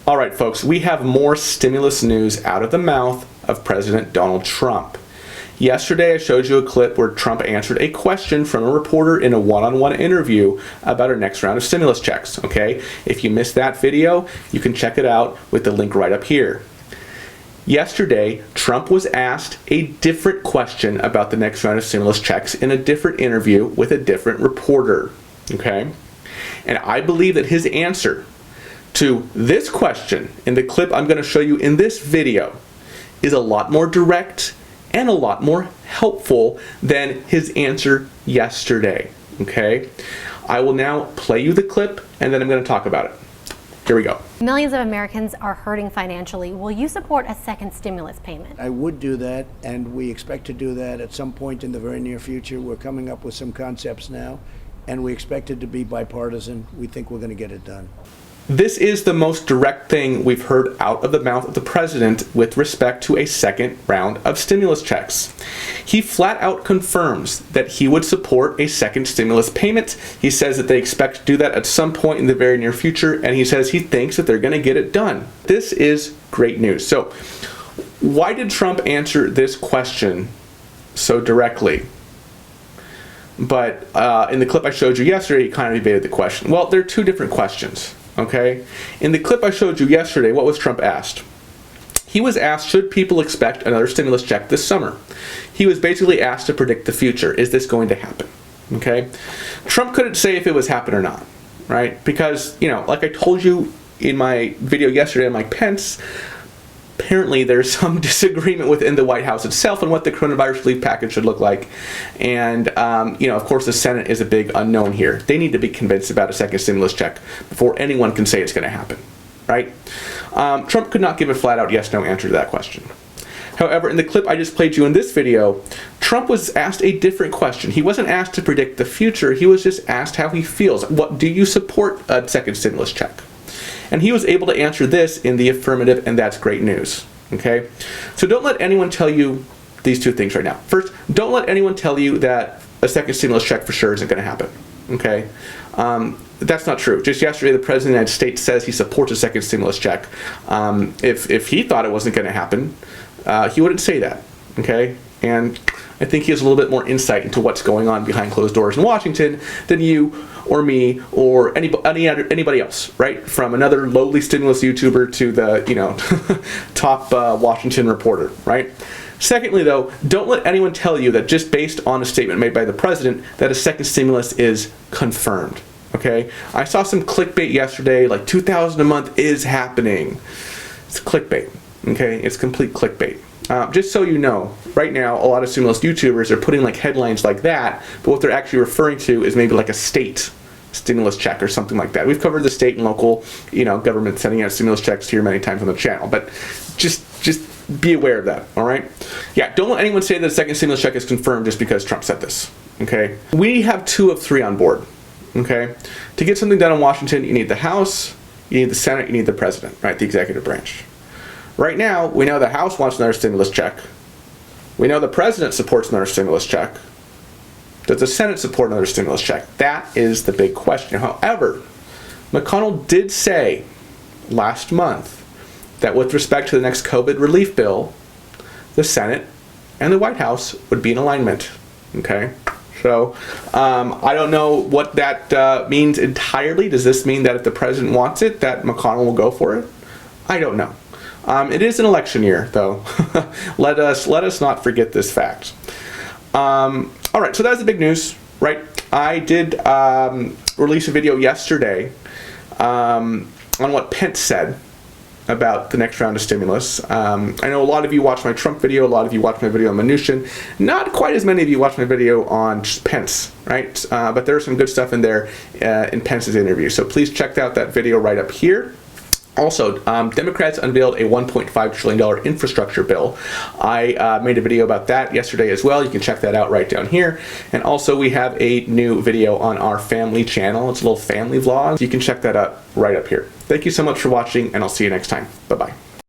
All right, folks, we have more stimulus news out of the mouth of President Donald Trump. Yesterday, I showed you a clip where Trump answered a question from a reporter in a one-on-one interview about our next round of stimulus checks, okay? If you missed that video, you can check it out with the link right up here. Yesterday, Trump was asked a different question about the next round of stimulus checks in a different interview with a different reporter, okay? And I believe that his answer to this question in the clip I'm going to show you in this video is a lot more direct and a lot more helpful than his answer yesterday, okay? I will now play you the clip and then I'm going to talk about it. Here we go. Millions of Americans are hurting financially. Will you support a second stimulus payment? I would do that, and we expect to do that at some point in the very near future. We're coming up with some concepts now, and we expect it to be bipartisan. We think we're going to get it done. This is the most direct thing we've heard out of the mouth of the president with respect to a second round of stimulus checks. He flat out confirms that he would support a second stimulus payment. He says that they expect to do that at some point in the very near future, and he says he thinks that they're going to get it done. This is great news. So, why did Trump answer this question so directly? But in the clip I showed you yesterday, he kind of evaded the question. Well, there are two different questions. Okay? In the clip I showed you yesterday, what was Trump asked? He was asked, should people expect another stimulus check this summer? He was basically asked to predict the future. Is this going to happen? Okay? Trump couldn't say if it was happen or not, right? Because, you know, like I told you in my video yesterday on Mike Pence, apparently there's some disagreement within the White House itself on what the coronavirus relief package should look like. And, you know, of course, the Senate is a big unknown here. They need to be convinced about a second stimulus check before anyone can say it's going to happen, right? Trump could not give a flat-out yes-no answer to that question. However, in the clip I just played you in this video, Trump was asked a different question. He wasn't asked to predict the future. He was just asked how he feels. What do you support a second stimulus check? And he was able to answer this in the affirmative, and that's great news, okay? So don't let anyone tell you these two things right now. First, don't let anyone tell you that a second stimulus check for sure isn't going to happen, okay? That's not true. Just yesterday, the President of the United States says he supports a second stimulus check. If he thought it wasn't going to happen, he wouldn't say that, okay? And I think he has a little bit more insight into what's going on behind closed doors in Washington than you or me or anybody else, right? From another lowly stimulus YouTuber to the, you know, top Washington reporter, right? Secondly, though, don't let anyone tell you that just based on a statement made by the president that a second stimulus is confirmed, okay? I saw some clickbait yesterday, like $2,000 a month is happening. It's clickbait, okay? It's complete clickbait. Just so you know, right now, a lot of stimulus YouTubers are putting like headlines like that, but what they're actually referring to is maybe like a state stimulus check or something like that. We've covered the state and local, you know, government sending out stimulus checks here many times on the channel, but just be aware of that, all right? Yeah, don't let anyone say that a second stimulus check is confirmed just because Trump said this, okay? We have 2 of 3 on board, okay? To get something done in Washington, you need the House, you need the Senate, you need the President, right, the executive branch. Right now, we know the House wants another stimulus check. We know the President supports another stimulus check. Does the Senate support another stimulus check? That is the big question. However, McConnell did say last month that with respect to the next COVID relief bill, the Senate and the White House would be in alignment. Okay? So, I don't know what that means entirely. Does this mean that if the President wants it, that McConnell will go for it? I don't know. It is an election year, though. let us not forget this fact. All right, so that's the big news, right? I did release a video yesterday on what Pence said about the next round of stimulus. I know a lot of you watched my Trump video, a lot of you watched my video on Mnuchin. Not quite as many of you watched my video on Pence, right? But there's some good stuff in there in Pence's interview. So please check out that video right up here. Also, Democrats unveiled a $1.5 trillion infrastructure bill. I made a video about that yesterday as well. You can check that out right down here. And also, we have a new video on our family channel. It's a little family vlog. You can check that out right up here. Thank you so much for watching, and I'll see you next time. Bye-bye.